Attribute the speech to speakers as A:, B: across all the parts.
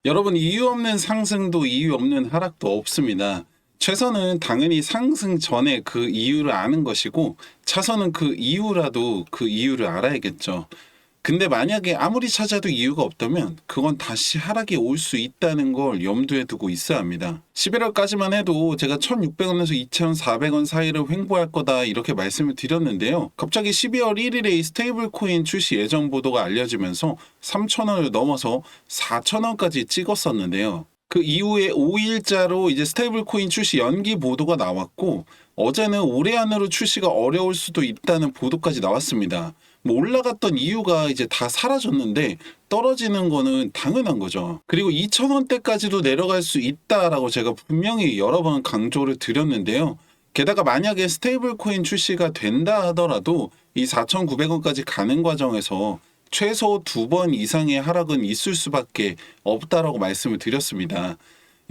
A: 여러분, 이유 없는 상승도 이유 없는 하락도 없습니다. 최선은 당연히 상승 전에 그 이유를 아는 것이고, 차선은 그 이유라도 그 이유를 알아야겠죠. 근데 만약에 아무리 찾아도 이유가 없다면 그건 다시 하락이 올 수 있다는 걸 염두에 두고 있어야 합니다. 11월까지만 해도 제가 1,600원에서 2,400원 사이를 횡보할 거다 이렇게 말씀을 드렸는데요. 갑자기 12월 1일에 이 스테이블 코인 출시 예정 보도가 알려지면서 3,000원을 넘어서 4,000원까지 찍었었는데요. 그 이후에 5일자로 이제 스테이블 코인 출시 연기 보도가 나왔고, 어제는 올해 안으로 출시가 어려울 수도 있다는 보도까지 나왔습니다. 뭐 올라갔던 이유가 이제 다 사라졌는데 떨어지는 거는 당연한 거죠. 그리고 2,000원대까지도 내려갈 수 있다라고 제가 분명히 여러 번 강조를 드렸는데요. 게다가 만약에 스테이블 코인 출시가 된다 하더라도 이 4,900원까지 가는 과정에서 최소 2번 이상의 하락은 있을 수밖에 없다라고 말씀을 드렸습니다.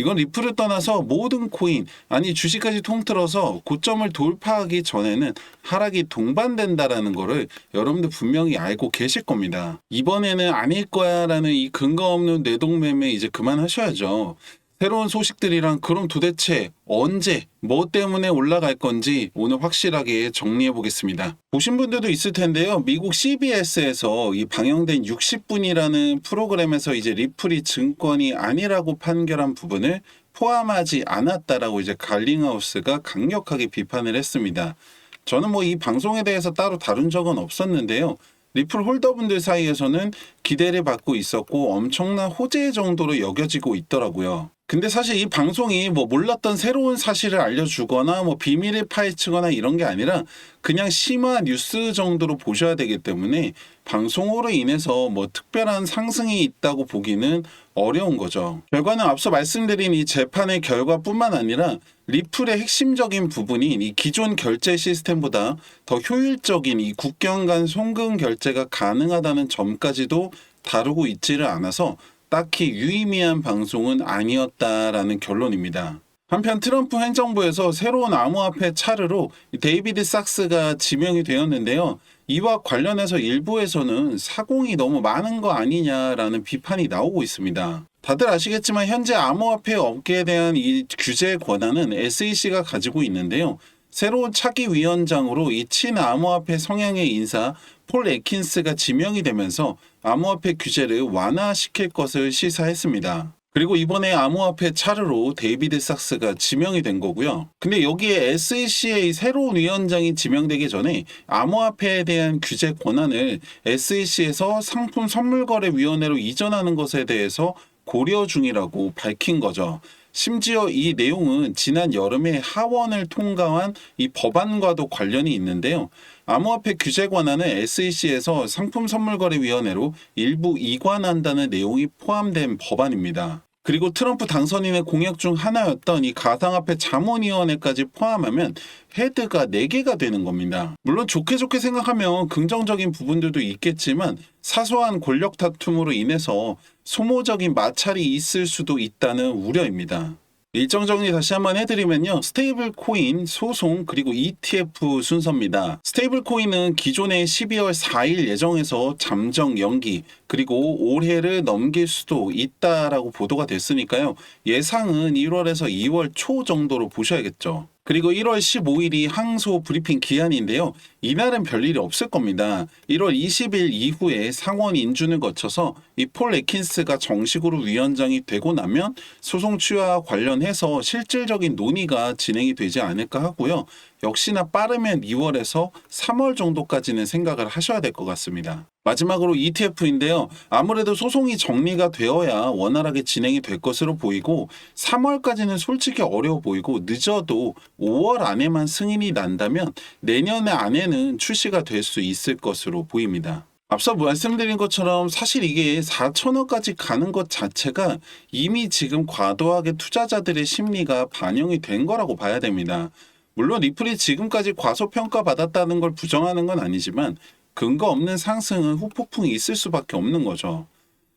A: 이건 리플을 떠나서 모든 코인, 아니 주식까지 통틀어서 고점을 돌파하기 전에는 하락이 동반된다라는 거를 여러분들 분명히 알고 계실 겁니다. 이번에는 아닐 거야 라는 이 근거 없는 뇌동매매 이제 그만하셔야죠. 새로운 소식들이랑 그럼 도대체 언제 뭐 때문에 올라갈 건지 오늘 확실하게 정리해 보겠습니다. 보신 분들도 있을 텐데요. 미국 CBS에서 이 방영된 60분이라는 프로그램에서 이제 리플이 증권이 아니라고 판결한 부분을 포함하지 않았다라고 이제 갈링하우스가 강력하게 비판을 했습니다. 저는 뭐 이 방송에 대해서 따로 다룬 적은 없었는데요. 리플 홀더분들 사이에서는 기대를 받고 있었고 엄청난 호재 정도로 여겨지고 있더라고요. 근데 사실 이 방송이 뭐 몰랐던 새로운 사실을 알려주거나 뭐 비밀을 파헤치거나 이런 게 아니라 그냥 심화 뉴스 정도로 보셔야 되기 때문에 방송으로 인해서 뭐 특별한 상승이 있다고 보기는 어려운 거죠. 결과는 앞서 말씀드린 이 재판의 결과뿐만 아니라 리플의 핵심적인 부분인 이 기존 결제 시스템보다 더 효율적인 이 국경 간 송금 결제가 가능하다는 점까지도 다루고 있지를 않아서 딱히 유의미한 방송은 아니었다라는 결론입니다. 한편 트럼프 행정부에서 새로운 암호화폐 차르로 데이비드 삭스가 지명이 되었는데요. 이와 관련해서 일부에서는 사공이 너무 많은 거 아니냐라는 비판이 나오고 있습니다. 다들 아시겠지만 현재 암호화폐 업계에 대한 이 규제 권한은 SEC가 가지고 있는데요. 새로운 차기 위원장으로 이 친암호화폐 성향의 인사 폴 애킨스가 지명이 되면서 암호화폐 규제를 완화시킬 것을 시사했습니다. 그리고 이번에 암호화폐 차르로 데이비드 삭스가 지명이 된 거고요. 근데 여기에 SEC의 새로운 위원장이 지명되기 전에 암호화폐에 대한 규제 권한을 SEC에서 상품 선물거래위원회로 이전하는 것에 대해서 고려 중이라고 밝힌 거죠. 심지어 이 내용은 지난 여름에 하원을 통과한 이 법안과도 관련이 있는데요. 암호화폐 규제 권한을 SEC에서 상품선물거래위원회로 일부 이관한다는 내용이 포함된 법안입니다. 그리고 트럼프 당선인의 공약 중 하나였던 이 가상화폐 자문위원회까지 포함하면 헤드가 4개가 되는 겁니다. 물론 좋게 생각하면 긍정적인 부분들도 있겠지만 사소한 권력 다툼으로 인해서 소모적인 마찰이 있을 수도 있다는 우려입니다. 일정 정리 다시 한번 해드리면요. 스테이블 코인, 소송, 그리고 ETF 순서입니다. 스테이블 코인은 기존의 12월 4일 예정에서 잠정 연기, 그리고 올해를 넘길 수도 있다라고 보도가 됐으니까요. 예상은 1월에서 2월 초 정도로 보셔야겠죠. 그리고 1월 15일이 항소 브리핑 기한인데요. 이날은 별일이 없을 겁니다. 1월 20일 이후에 상원 인준을 거쳐서 이 폴 애킨스가 정식으로 위원장이 되고 나면 소송 취하와 관련해서 실질적인 논의가 진행이 되지 않을까 하고요. 역시나 빠르면 2월에서 3월 정도까지는 생각을 하셔야 될 것 같습니다. 마지막으로 ETF인데요. 아무래도 소송이 정리가 되어야 원활하게 진행이 될 것으로 보이고 3월까지는 솔직히 어려워 보이고 늦어도 5월 안에만 승인이 난다면 내년 안에는 출시가 될 수 있을 것으로 보입니다. 앞서 말씀드린 것처럼 사실 이게 4,000원까지 가는 것 자체가 이미 지금 과도하게 투자자들의 심리가 반영이 된 거라고 봐야 됩니다. 물론 리플이 지금까지 과소평가 받았다는 걸 부정하는 건 아니지만 근거 없는 상승은 후폭풍이 있을 수밖에 없는 거죠.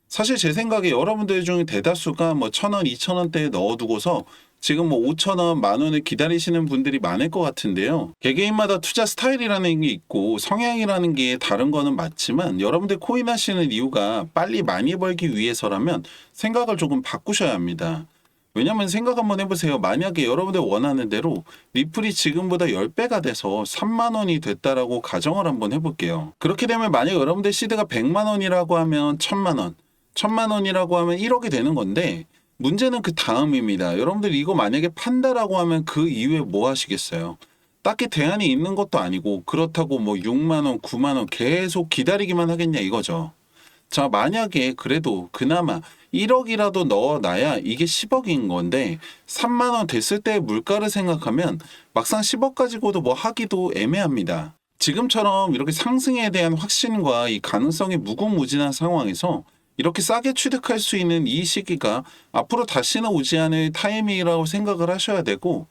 A: 사실 제 생각에 여러분들 중 대다수가 뭐 1,000원, 2,000원대에 넣어두고서 지금 뭐 5천 원, 만 원을 기다리시는 분들이 많을 것 같은데요. 개개인마다 투자 스타일이라는 게 있고 성향이라는 게 다른 거는 맞지만 여러분들 코인 하시는 이유가 빨리 많이 벌기 위해서라면 생각을 조금 바꾸셔야 합니다. 왜냐면 생각 한번 해보세요. 만약에 여러분들 원하는 대로 리플이 지금보다 10배가 돼서 3만 원이 됐다라고 가정을 한번 해볼게요. 그렇게 되면 만약 여러분들 시드가 100만 원이라고 하면 1000만 원, 1000만 원이라고 하면 1억이 되는 건데 문제는 그 다음입니다. 여러분들 이거 만약에 판다라고 하면 그 이후에 뭐 하시겠어요? 딱히 대안이 있는 것도 아니고 그렇다고 뭐 6만 원, 9만 원 계속 기다리기만 하겠냐 이거죠. 자, 만약에 그래도 그나마 1억이라도 넣어놔야 이게 10억인 건데 3만 원 됐을 때 물가를 생각하면 막상 10억 가지고도 뭐 하기도 애매합니다. 지금처럼 이렇게 상승에 대한 확신과 이 가능성이 무궁무진한 상황에서 이렇게 싸게 취득할 수 있는 이 시기가 앞으로 다시는 오지 않을 타이밍이라고 생각을 하셔야 되고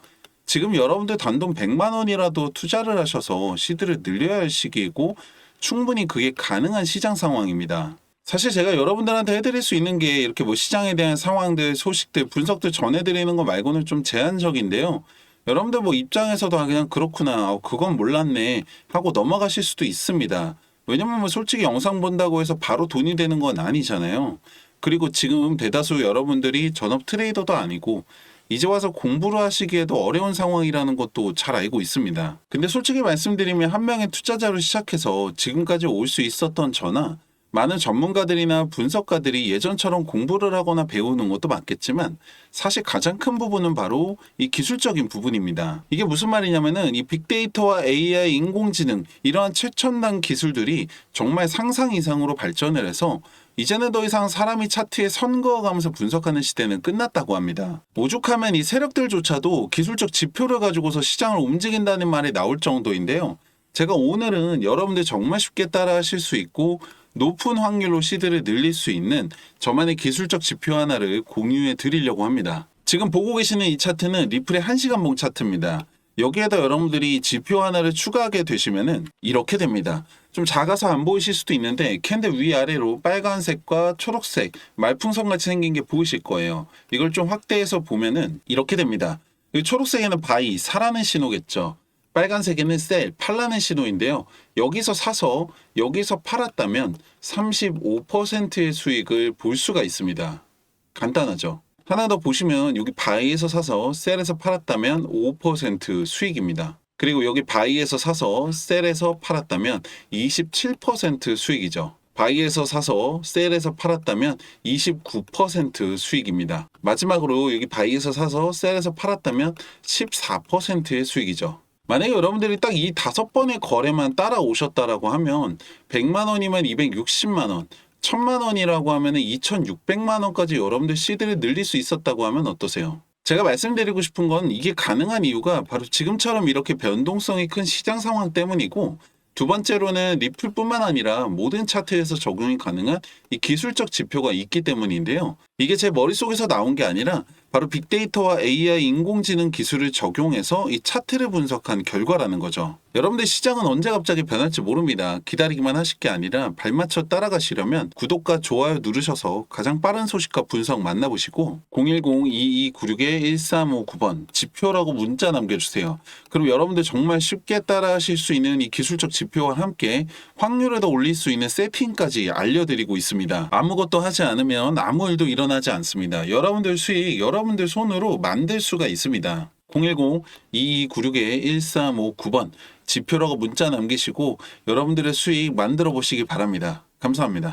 A: 지금 여러분들 단돈 100만 원이라도 투자를 하셔서 시드를 늘려야 할 시기이고 충분히 그게 가능한 시장 상황입니다. 사실 제가 여러분들한테 해드릴 수 있는 게 이렇게 뭐 시장에 대한 상황들, 소식들, 분석들 전해드리는 거 말고는 좀 제한적인데요. 여러분들 뭐 입장에서도 그냥 그렇구나, 그건 몰랐네 하고 넘어가실 수도 있습니다. 왜냐면 뭐 솔직히 영상 본다고 해서 바로 돈이 되는 건 아니잖아요. 그리고 지금 대다수 여러분들이 전업 트레이더도 아니고 이제 와서 공부를 하시기에도 어려운 상황이라는 것도 잘 알고 있습니다. 근데 솔직히 말씀드리면 한 명의 투자자로 시작해서 지금까지 올 수 있었던 저나 많은 전문가들이나 분석가들이 예전처럼 공부를 하거나 배우는 것도 맞겠지만 사실 가장 큰 부분은 바로 이 기술적인 부분입니다. 이게 무슨 말이냐면은 이 빅데이터와 AI, 인공지능 이러한 최첨단 기술들이 정말 상상 이상으로 발전을 해서 이제는 더 이상 사람이 차트에 선 그어가면서 분석하는 시대는 끝났다고 합니다. 오죽하면 이 세력들조차도 기술적 지표를 가지고서 시장을 움직인다는 말이 나올 정도인데요. 제가 오늘은 여러분들 정말 쉽게 따라 하실 수 있고 높은 확률로 시드를 늘릴 수 있는 저만의 기술적 지표 하나를 공유해 드리려고 합니다. 지금 보고 계시는 이 차트는 리플의 1시간봉 차트입니다. 여기에다 여러분들이 지표 하나를 추가하게 되시면은 이렇게 됩니다. 좀 작아서 안 보이실 수도 있는데 캔들 위아래로 빨간색과 초록색 말풍선 같이 생긴 게 보이실 거예요. 이걸 좀 확대해서 보면은 이렇게 됩니다. 이 초록색에는 바이, 사라는 신호겠죠. 빨간색에는 셀, 팔라는 신호인데요. 여기서 사서 여기서 팔았다면 35%의 수익을 볼 수가 있습니다. 간단하죠. 하나 더 보시면 여기 바이에서 사서 셀에서 팔았다면 5% 수익입니다. 그리고 여기 바이에서 사서 셀에서 팔았다면 27% 수익이죠. 바이에서 사서 셀에서 팔았다면 29% 수익입니다. 마지막으로 여기 바이에서 사서 셀에서 팔았다면 14%의 수익이죠. 만약에 여러분들이 딱 이 5번의 거래만 따라오셨다라고 하면 100만 원이면 260만 원, 1000만 원이라고 하면 2600만 원까지 여러분들 시드를 늘릴 수 있었다고 하면 어떠세요? 제가 말씀드리고 싶은 건 이게 가능한 이유가 바로 지금처럼 이렇게 변동성이 큰 시장 상황 때문이고 두 번째로는 리플뿐만 아니라 모든 차트에서 적용이 가능한 이 기술적 지표가 있기 때문인데요. 이게 제 머릿속에서 나온 게 아니라 바로 빅데이터와 AI 인공지능 기술을 적용해서 이 차트를 분석한 결과라는 거죠. 여러분들 시장은 언제 갑자기 변할지 모릅니다. 기다리기만 하실 게 아니라 발맞춰 따라가시려면 구독과 좋아요 누르셔서 가장 빠른 소식과 분석 만나보시고 010-2296-1359번 지표라고 문자 남겨주세요. 그럼 여러분들 정말 쉽게 따라하실 수 있는 이 기술적 지표와 함께 확률을 더 올릴 수 있는 세팅까지 알려드리고 있습니다. 아무것도 하지 않으면 아무 일도 일어나지 않습니다. 여러분들 수익 여러분들 손으로 만들 수가 있습니다. 010-2296-1359번 지표라고 문자 남기시고 여러분들의 수익 만들어 보시기 바랍니다. 감사합니다.